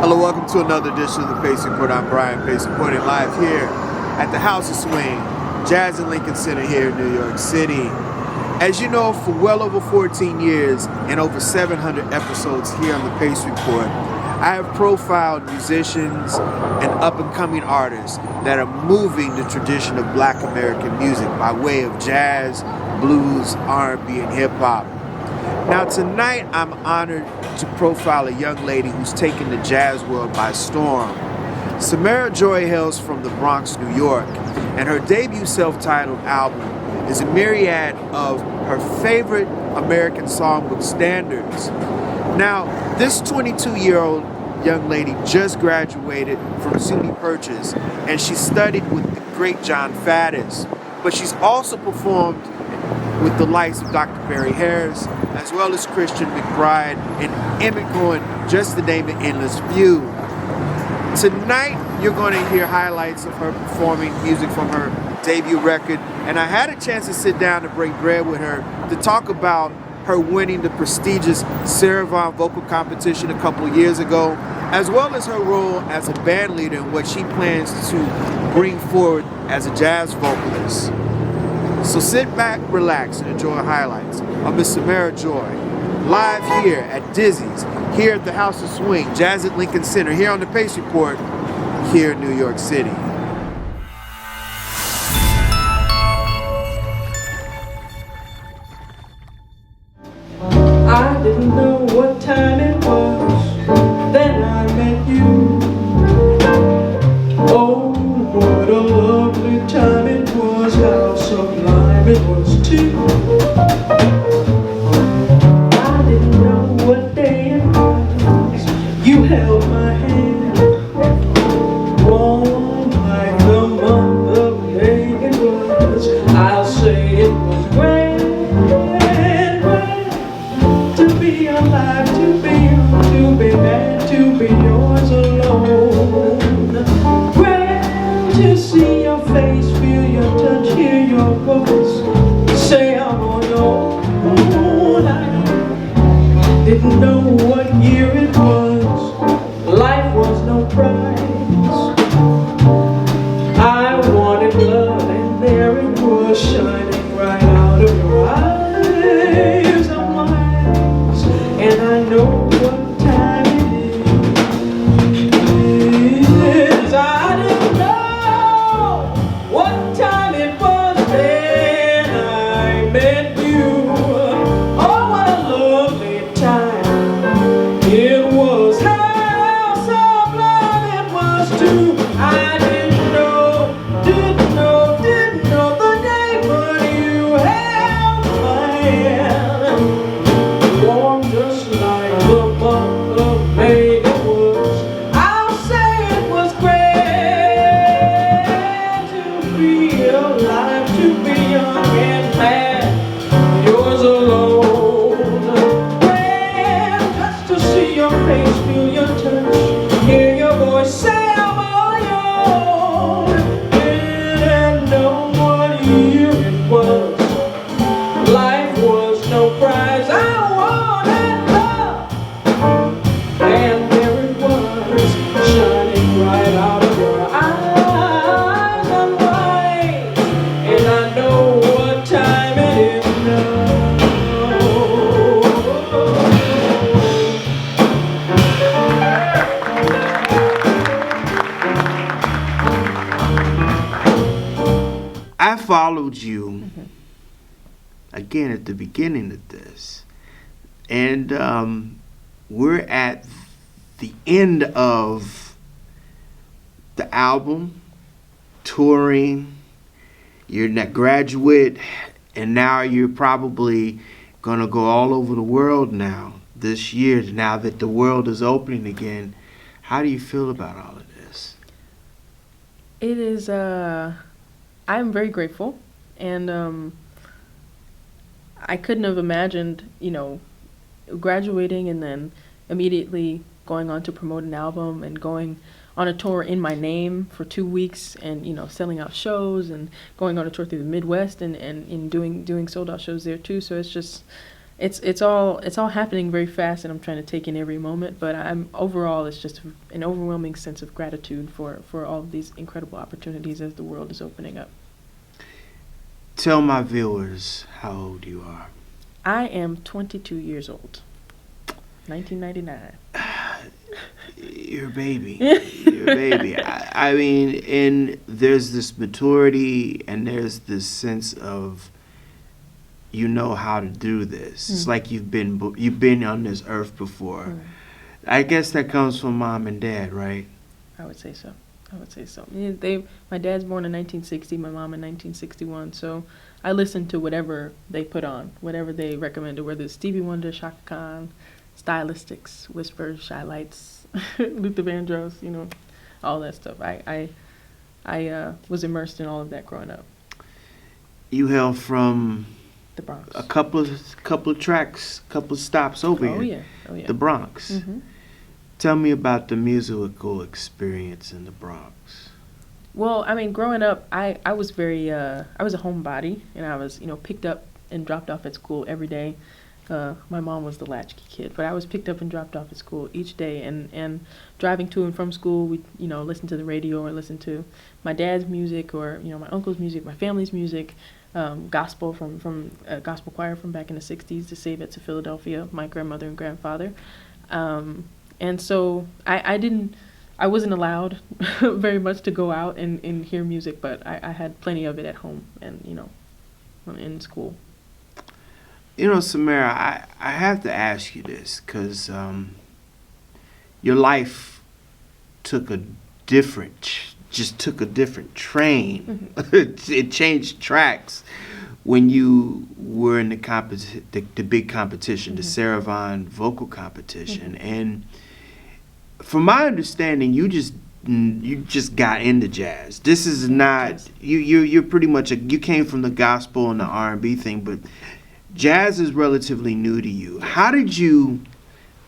Hello, welcome to another edition of the Pace Report. I'm Brian Pace, reporting live here at the House of Swing, Jazz and Lincoln Center here in New York City. As you know, for well over 14 years and over 700 episodes here on the Pace Report, I have profiled musicians and up-and-coming artists that are moving the tradition of Black American music by way of jazz, blues, R&B, and hip-hop. Now tonight, I'm honored to profile a young lady who's taken the jazz world by storm. Samara Joy hails from the Bronx, New York, and her debut self-titled album is a myriad of her favorite American songbook standards. Now, this 22-year-old young lady just graduated from CUNY Purchase, and she studied with the great John Faddis, but she's also performed with the likes of Dr. Barry Harris, as well as Christian McBride and Emmet Cohen, just to name an endless few. Tonight, you're going to hear highlights of her performing music from her debut record, and I had a chance to sit down to break bread with her to talk about her winning the prestigious Sarah Vaughn Vocal Competition a couple of years ago, as well as her role as a band leader and what she plans to bring forward as a jazz vocalist. So sit back, relax, and enjoy highlights of Miss Samara Joy, live here at Dizzy's, here at the House of Swing, Jazz at Lincoln Center, here on the Pace Report, here in New York City. I didn't know what time it was, then I met you. Oh, what a lovely time it was, how sublime it was too. I didn't know what day it was, you held my hand, warm like the month of May it was. I'll say it was grand, to be alive, to be young, to be mad, to be yours alone. Grand to see your face, feel your touch, hear your voice, say I'm on your own. I didn't know what year it was, life was no prize. I wanted love and there it was, shining right out of your eyes. I'm wise and I know what time it is. I didn't know what time it was when I met you. Oh, what a lovely time it was, how sublime it was too. I didn't know the day, but you held my hand, warm just like the month of May it was. I'll say it was great to be alive, to be young and mad, yours alone. Grand just to see your face, feel your touch, hear your voice, say I'm all yours. Didn't know what year it was, life was no prize. I wanted love, and there it was, shining right out of your eyes. I'm wise, and I know what time it is now. I followed you again at the beginning of this, and we're at the end of the album, touring, you're a graduate, and now you're probably gonna go all over the world now this year, now that the world is opening again. How do you feel about all of this? It is, I'm very grateful, and I couldn't have imagined, graduating and then immediately going on to promote an album and going on a tour in my name for 2 weeks and, selling out shows and going on a tour through the Midwest and doing sold out shows there too. So it's all happening very fast, and I'm trying to take in every moment. But I'm overall, it's just an overwhelming sense of gratitude for all of these incredible opportunities as the world is opening up. Tell my viewers how old you are. I am 22 years old. 1999. You're a baby. You're a baby. I mean, and there's this maturity and there's this sense of you know how to do this. It's like you've been on this earth before. I guess that comes from mom and dad, right? I would say so. Yeah, my dad's born in 1960, my mom in 1961, so I listened to whatever they put on, whatever they recommended, whether it's Stevie Wonder, Chaka Khan, Stylistics, Whispers, Shy Lights, Luther Vandross, all that stuff. I was immersed in all of that growing up. You hail from the Bronx. A couple of tracks, couple of stops over here. Oh yeah. The Bronx. Mm-hmm. Tell me about the musical experience in the Bronx. Well, I mean, growing up, I was I was a homebody, and I was, picked up and dropped off at school every day. My mom was the latchkey kid, but I was picked up and dropped off at school each day, and driving to and from school, we, listen to the radio or listen to my dad's music or, my uncle's music, my family's music, gospel from a gospel choir from back in the 60s, to Save It to Philadelphia, my grandmother and grandfather. And so I wasn't allowed very much to go out and hear music, but I had plenty of it at home and, in school. Samara, I have to ask you this because your life took a different train. Mm-hmm. It changed tracks when you were in the big competition, the Sarah Vaughn Vocal Competition. Mm-hmm. And from my understanding, you just got into jazz. This is not you're pretty much you came from the gospel and the R&B thing, but jazz is relatively new to you. How did you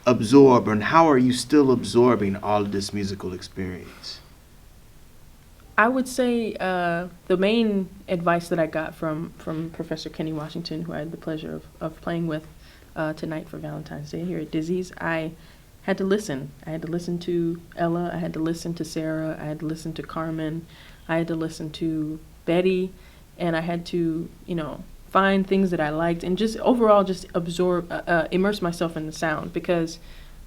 absorb, and how are you still absorbing all of this musical experience? I would say the main advice that I got from Professor Kenny Washington, who I had the pleasure of playing with tonight for Valentine's Day here at Dizzy's, I had to listen. I had to listen to Ella, I had to listen to Sarah, I had to listen to Carmen, I had to listen to Betty, and I had to, find things that I liked and just overall just absorb, immerse myself in the sound, because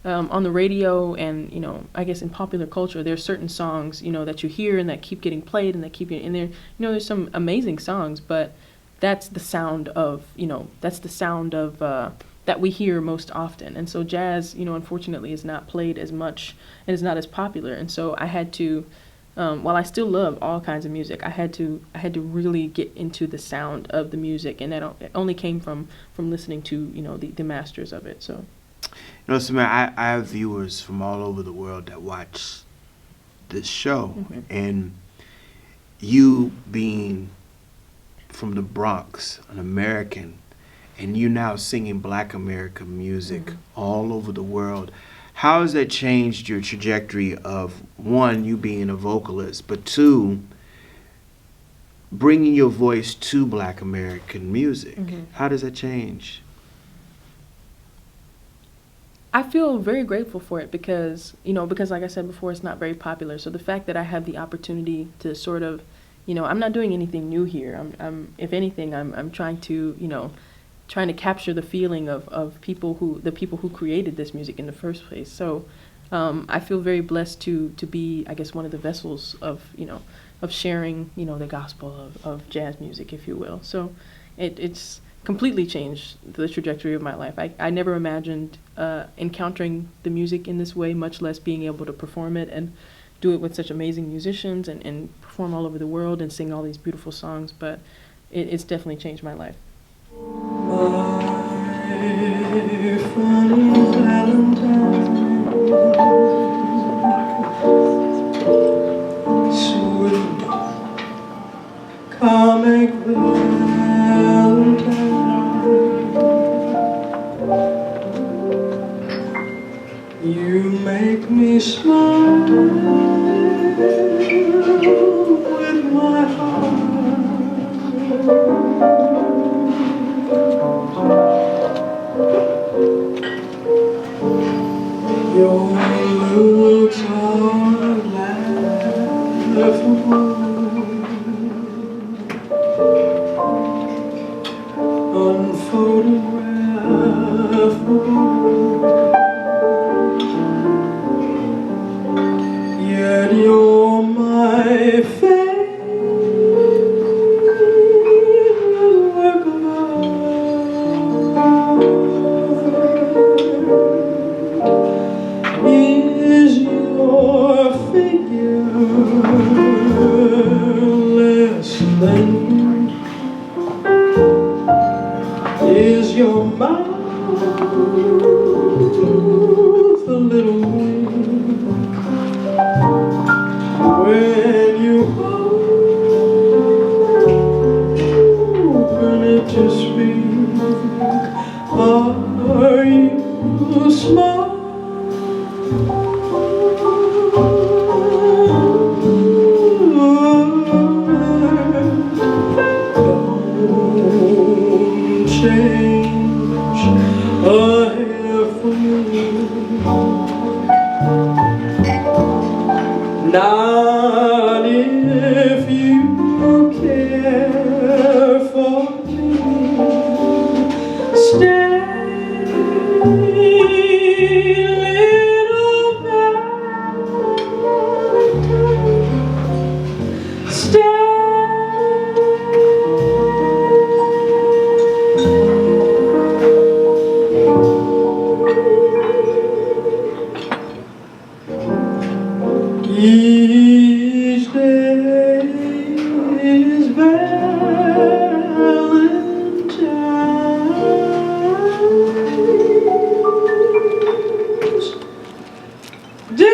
on the radio and, I guess in popular culture, there's certain songs, that you hear and that keep getting played and that keep getting in there. There's some amazing songs, but that's the sound of, that we hear most often. And so jazz, unfortunately is not played as much and is not as popular. And so I had to, while I still love all kinds of music, I had to really get into the sound of the music, and that only came from listening to, the masters of it. So. Samara, I have viewers from all over the world that watch this show, mm-hmm. and you being from the Bronx, an American, and you now singing Black American music mm-hmm. all over the world. How has that changed your trajectory of, one, you being a vocalist, but two, bringing your voice to Black American music? Mm-hmm. How does that change? I feel very grateful for it because like I said before, it's not very popular. So the fact that I have the opportunity to sort of, I'm not doing anything new here. I'm if anything, I'm trying to, trying to capture the feeling of the people who created this music in the first place. So I feel very blessed to be, I guess, one of the vessels of sharing, the gospel of jazz music, if you will. So it's completely changed the trajectory of my life. I never imagined encountering the music in this way, much less being able to perform it and do it with such amazing musicians and perform all over the world and sing all these beautiful songs. But it's definitely changed my life. My funny Valentine, sweet comic Valentine, you make me smile with my heart. figure less than is your mouth a little weak when you open it to speak? Are you smart? Don't change a hair for me. Not if you care for me. Stay, little Valentine. Stay. Each day is Valentine's Day.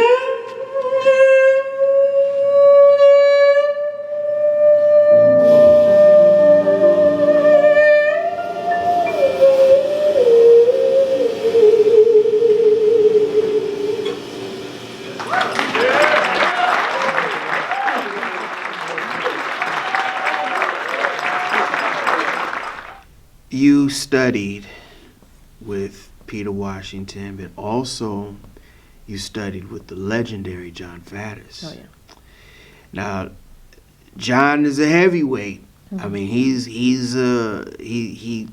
You studied with Peter Washington, but also you studied with the legendary John Faddis. Oh yeah. Now, John is a heavyweight. I mean, he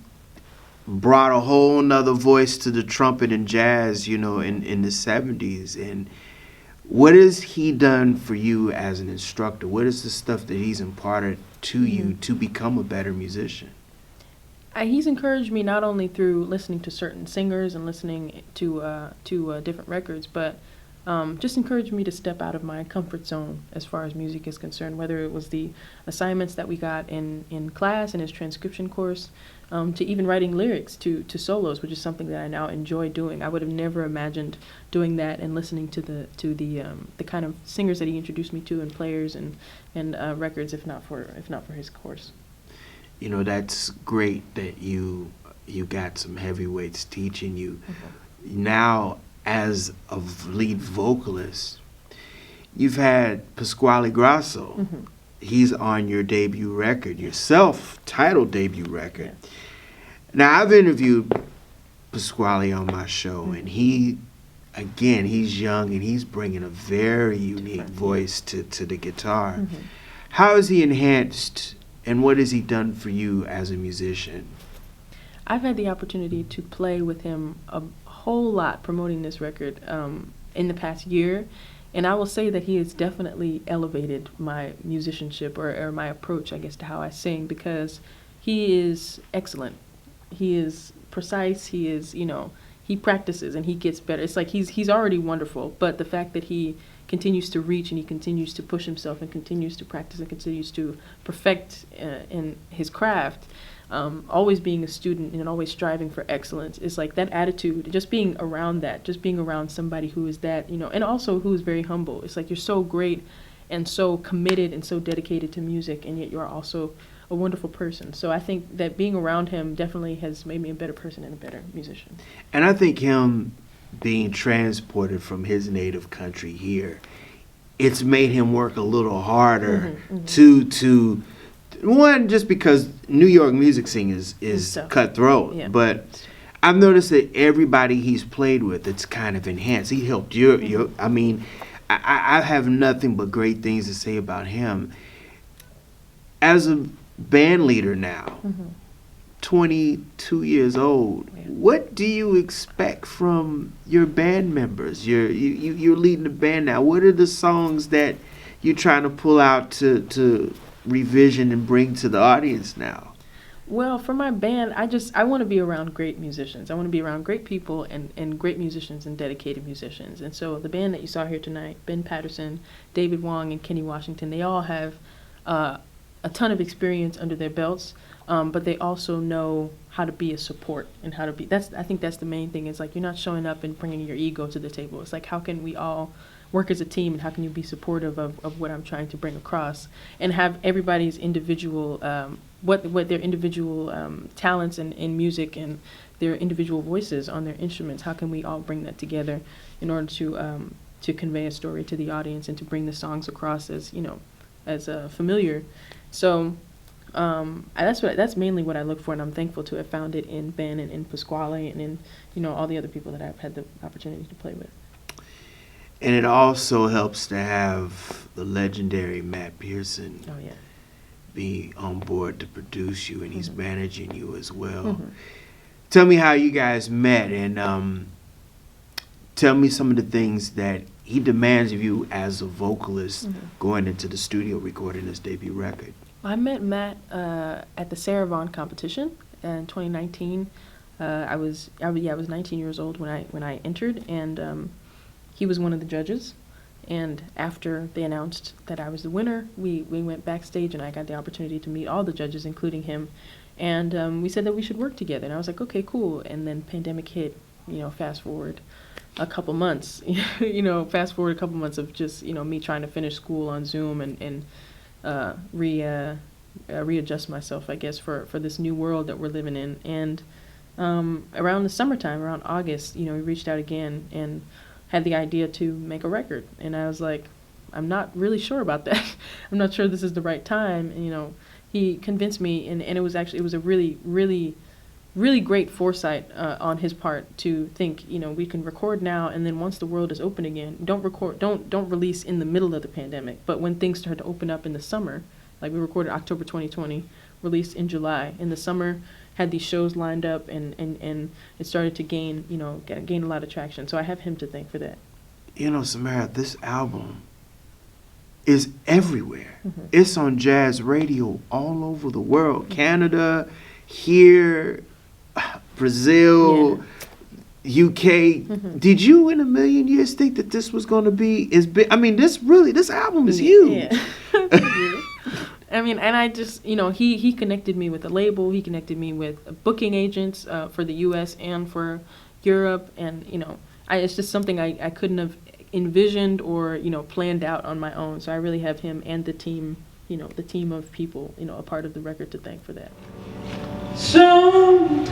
brought a whole nother voice to the trumpet and jazz, you know, in the 70s. And what has he done for you as an instructor? What is the stuff that he's imparted to you to become a better musician? He's encouraged me not only through listening to certain singers and listening to different records, but just encouraged me to step out of my comfort zone as far as music is concerned, whether it was the assignments that we got in class in his transcription course, to even writing lyrics to solos, which is something that I now enjoy doing. I would have never imagined doing that and listening to the kind of singers that he introduced me to and players and records, if not for his course. You know, that's great that you got some heavyweights teaching you. Now, as a lead vocalist, you've had Pasquale Grasso. He's on your debut record, your self-titled debut record. Yes. Now, I've interviewed Pasquale on my show, and he's young, and he's bringing a very unique voice to the guitar. How has he enhanced, and what has he done for you as a musician? I've had the opportunity to play with him a whole lot promoting this record in the past year, and I will say that he has definitely elevated my musicianship or my approach, I guess, to how I sing, because he is excellent. He is precise. He is, he practices and he gets better. It's like he's already wonderful, but the fact that he continues to reach and he continues to push himself and continues to practice and continues to perfect in his craft, always being a student and always striving for excellence, is like that attitude, just being around somebody who is that, and also who is very humble. It's like you're so great and so committed and so dedicated to music, and yet you're also a wonderful person. So I think that being around him definitely has made me a better person and a better musician. And I think him being transported from his native country here, it's made him work a little harder to one, just because New York music scene is cutthroat. Yeah. But I've noticed that everybody he's played with, it's kind of enhanced. He helped you. I mean, I have nothing but great things to say about him. As a band leader now, 22 years old, what do you expect from your band members? You're leading the band now. What are the songs that you're trying to pull out to revision and bring to the audience now? Well, for my band, I want to be around great musicians. I want to be around great people and great musicians and dedicated musicians. And so the band that you saw here tonight, Ben Patterson, David Wong, and Kenny Washington, they all have a ton of experience under their belts, but they also know how to be a support and how to be. I think that's the main thing. Is like you're not showing up and bringing your ego to the table. It's like how can we all work as a team, and how can you be supportive of what I'm trying to bring across, and have everybody's individual what their individual talents in music and their individual voices on their instruments. How can we all bring that together in order to convey a story to the audience and to bring the songs across as familiar. So that's mainly what I look for, and I'm thankful to have found it in Ben and in Pasquale and in all the other people that I've had the opportunity to play with. And it also helps to have the legendary Matt Pierson be on board to produce you, and he's managing you as well. Tell me how you guys met, and tell me some of the things that he demands of you as a vocalist going into the studio recording his debut record. I met Matt at the Sarah Vaughn competition in 2019. I was 19 years old when I entered, and he was one of the judges. And after they announced that I was the winner, we went backstage, and I got the opportunity to meet all the judges, including him. And we said that we should work together. And I was like, okay, cool. And then pandemic hit. Fast forward a couple months. Fast forward a couple months of just me trying to finish school on Zoom and readjust myself, I guess, for this new world that we're living in. And around the summertime, around August, we reached out again and had the idea to make a record. And I was like, I'm not really sure about that. I'm not sure this is the right time. And, he convinced me, and it was a really, really, really great foresight on his part to think, we can record now, and then once the world is open again, don't release in the middle of the pandemic. But when things started to open up in the summer, like we recorded October 2020, released in July. In the summer, had these shows lined up, and it started to gain a lot of traction. So I have him to thank for that. Samara, this album is everywhere. It's on jazz radio all over the world. Canada, here, Brazil, UK. Did you in a million years think that this was going to be as big? I mean, this album is huge. Yeah. I mean, and I just, he connected me with a label. He connected me with booking agents for the U.S. and for Europe. And, it's just something I couldn't have envisioned or, planned out on my own. So I really have him and the team, the team of people, a part of the record to thank for that. Sometimes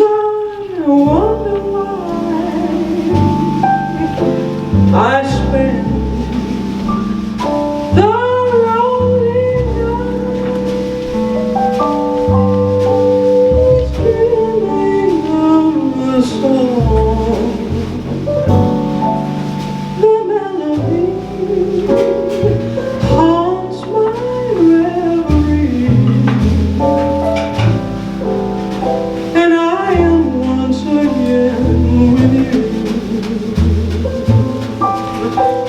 I wonder why I spend the lonely nights dreaming of the song, the melody haunts my reverie. And I am once again with you,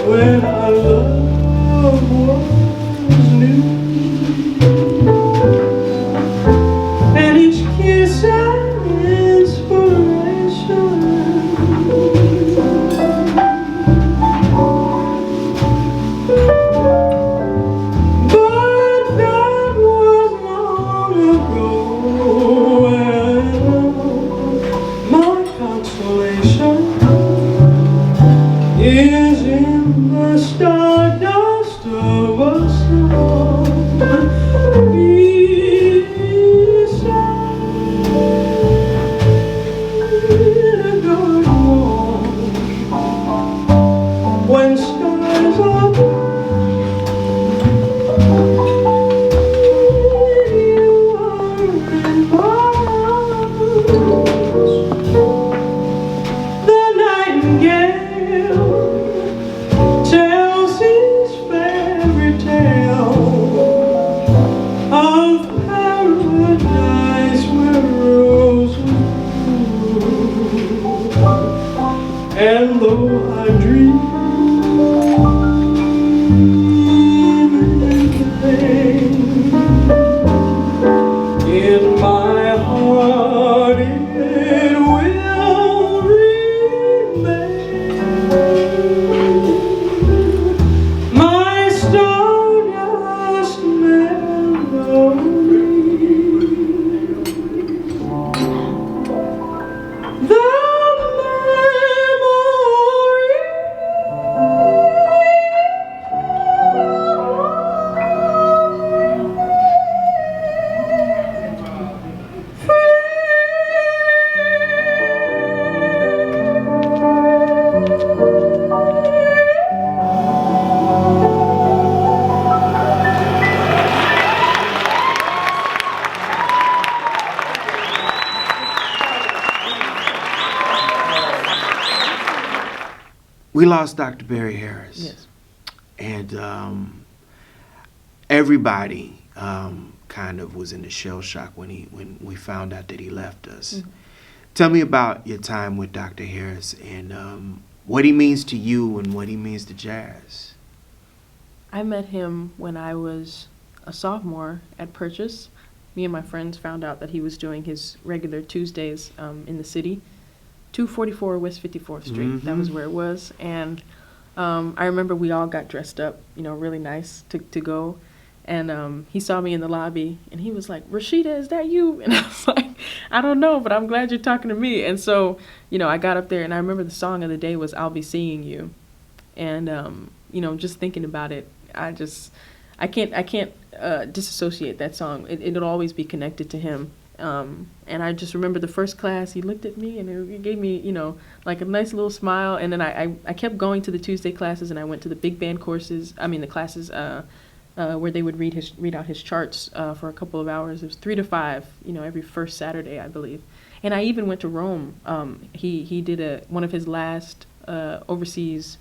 when our love was new, and each kiss an inspiration. But that was long ago, and my consolation is in the stardust of a song beside a good wall. When stars are bright, you are in my arms. The nightingale tells lost Dr. Barry Harris. Yes. And everybody kind of was in a shell shock when we found out that he left us. Mm-hmm. Tell me about your time with Dr. Harris and what he means to you and what he means to jazz. I met him when I was a sophomore at Purchase. Me and my friends found out that he was doing his regular Tuesdays in the city, 244 West 54th Street. Mm-hmm. That was where it was. And I remember we all got dressed up, really nice to go. And he saw me in the lobby, and he was like, "Rashida, is that you?" And I was like, "I don't know, but I'm glad you're talking to me." And so, I got up there, and I remember the song of the day was "I'll Be Seeing You." And, just thinking about it, I can't disassociate that song. It'll always be connected to him. And I just remember the first class, he looked at me and it gave me, like a nice little smile. And then I kept going to the Tuesday classes, and I went to the big band the classes where they would read out his charts for a couple of hours. It was 3 to 5, every first Saturday, I believe. And I even went to Rome. He did one of his last overseas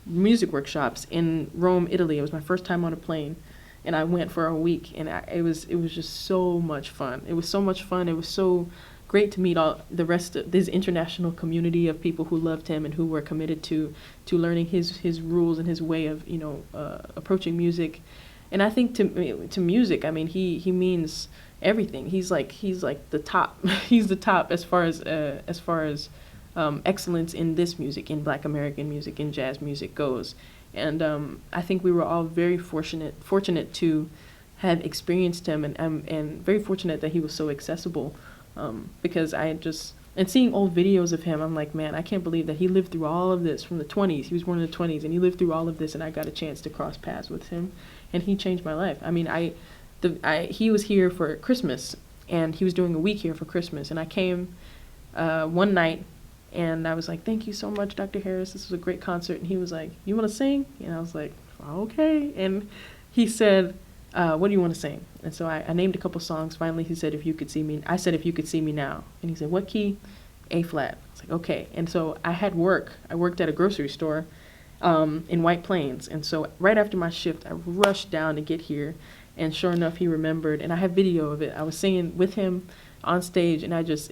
music workshops in Rome, Italy. It was my first time on a plane. And I went for a week, and it was just so much fun. It was so much fun. It was so great to meet all the rest of this international community of people who loved him and who were committed to learning his rules and his way of approaching music. And I think to music, I mean, he means everything. He's like the top. He's the top as far as excellence in this music, in Black American music, in jazz music goes. And I think we were all very fortunate to have experienced him, and very fortunate that he was so accessible, because and seeing old videos of him, I'm like, man, I can't believe that he lived through all of this from the 20s. He was born in the 20s, and he lived through all of this, and I got a chance to cross paths with him, and he changed my life. I mean, he was here for Christmas, and he was doing a week here for Christmas, and I came one night. And I was like, "Thank you so much, Dr. Harris. This was a great concert." And he was like, "You want to sing?" And I was like, "Okay." And he said, "What do you want to sing?" And so I named a couple songs. Finally, he said, "If you could see me." I said, "If you could see me now." And he said, "What key?" A flat. I was like, "Okay." And so I had work. I worked at a grocery store in White Plains. And so right after my shift, I rushed down to get here. And sure enough, he remembered. And I have video of it. I was singing with him on stage. And I just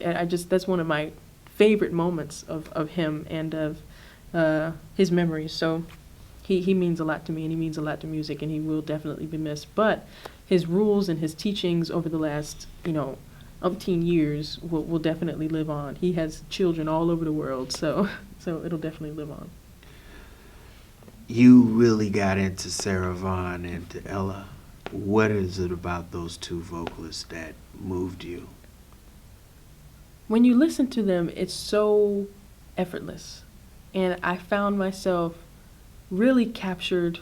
that's one of my favorite moments of him and of his memories. So he means a lot to me, and he means a lot to music, and he will definitely be missed. But his rules and his teachings over the last, umpteen years will definitely live on. He has children all over the world, so it'll definitely live on. You really got into Sarah Vaughn and to Ella. What is it about those two vocalists that moved you? When you listen to them, it's so effortless. And I found myself really captured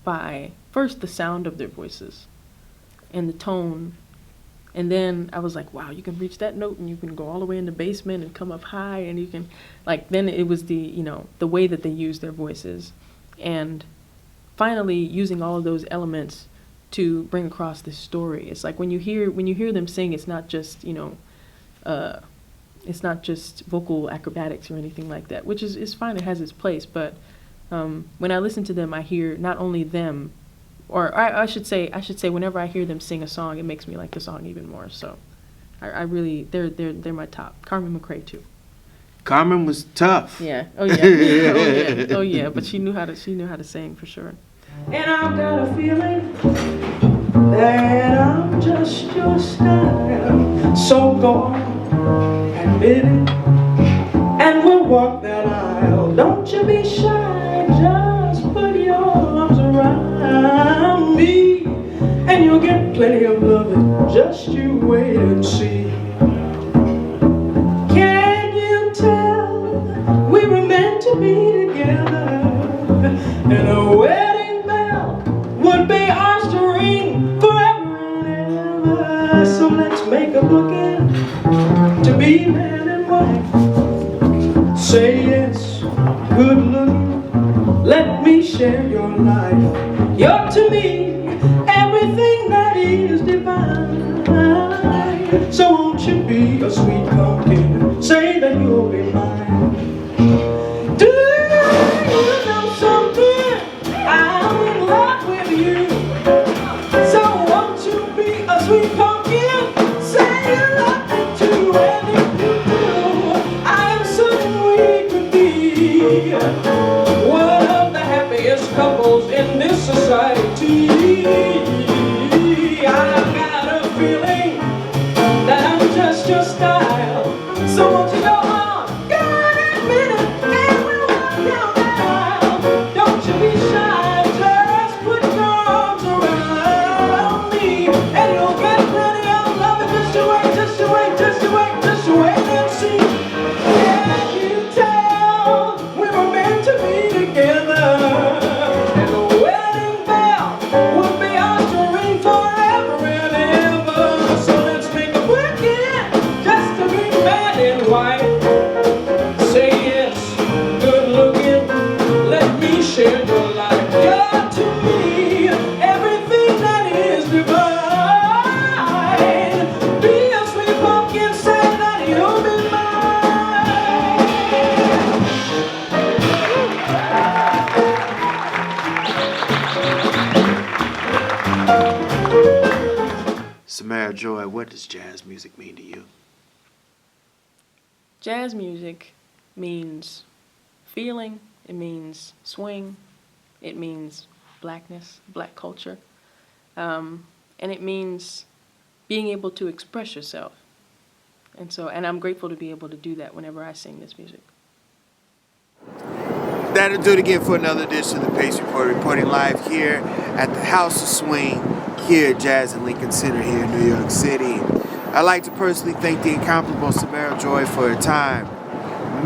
by, first, the sound of their voices and the tone. And then I was like, wow, you can reach that note and you can go all the way in the basement and come up high, and you can, then it was the way that they used their voices. And finally using all of those elements to bring across this story. It's like when you hear them sing, it's not just, it's not just vocal acrobatics or anything like that, which is fine. It has its place. But when I listen to them, I hear not only them, or I should say, whenever I hear them sing a song, it makes me like the song even more. So I really, they're my top. Carmen McRae too. Carmen was tough. Yeah. Oh yeah. Oh yeah. But she knew how to sing for sure. And I've got a feeling that I'm just your style. So go on, admit it, and we'll walk that aisle. Don't you be shy, just put your arms around me, and you'll get plenty of loving. Just you wait and see. Can you tell we were meant to be together? And a wedding bell would be ours to ring forever and ever. So let's make a bookend to be man and wife. Say yes, good looking, let me share your life. You're to me everything that is divine. So won't you be a sweet pumpkin, say that you'll be mine. Do you know Samara Joy, what does jazz music mean to you? Jazz music means feeling, it means swing, it means blackness, black culture, and it means being able to express yourself. And I'm grateful to be able to do that whenever I sing this music. That'll do it again for another edition of the Pace Report, reporting live here at the House of Swing here at Jazz and Lincoln Center here in New York City. I'd like to personally thank the incomparable Samara Joy for her time.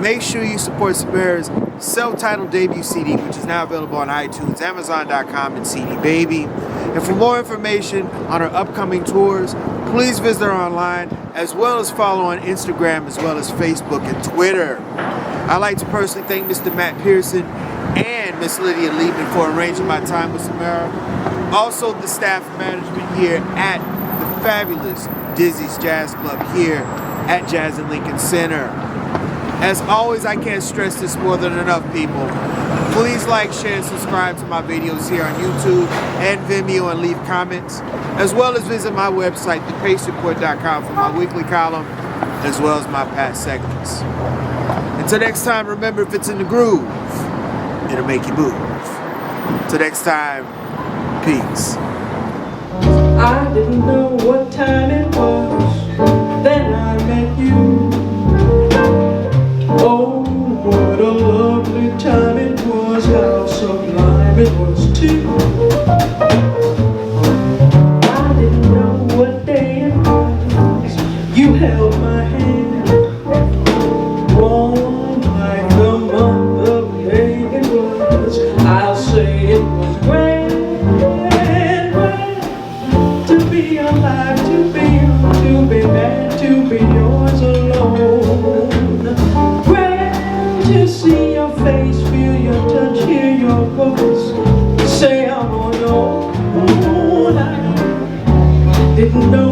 Make sure you support Samara's self-titled debut CD, which is now available on iTunes, Amazon.com, and CD Baby. And for more information on her upcoming tours, please visit her online, as well as follow on Instagram, as well as Facebook and Twitter. I'd like to personally thank Mr. Matt Pierson and Miss Lydia Liebman for arranging my time with Samara. Also, the staff and management here at the fabulous Dizzy's Jazz Club here at Jazz and Lincoln Center. As always, I can't stress this more than enough, people. Please like, share, and subscribe to my videos here on YouTube and Vimeo and leave comments, as well as visit my website, thepacereport.com, for my weekly column, as well as my past segments. Until next time, remember, if it's in the groove, it'll make you move. Till next time, peace. I didn't know what time it was, then I met you. Oh, what a lovely time it was, how sublime it was too. I didn't know what day it was, you held my hand, warm like the month of May it was. I'll say it was grand, grand, to be alive, to be young, to be mad, to be yours alone. To see your face, feel your touch, hear your voice, say I'm on your own. I didn't know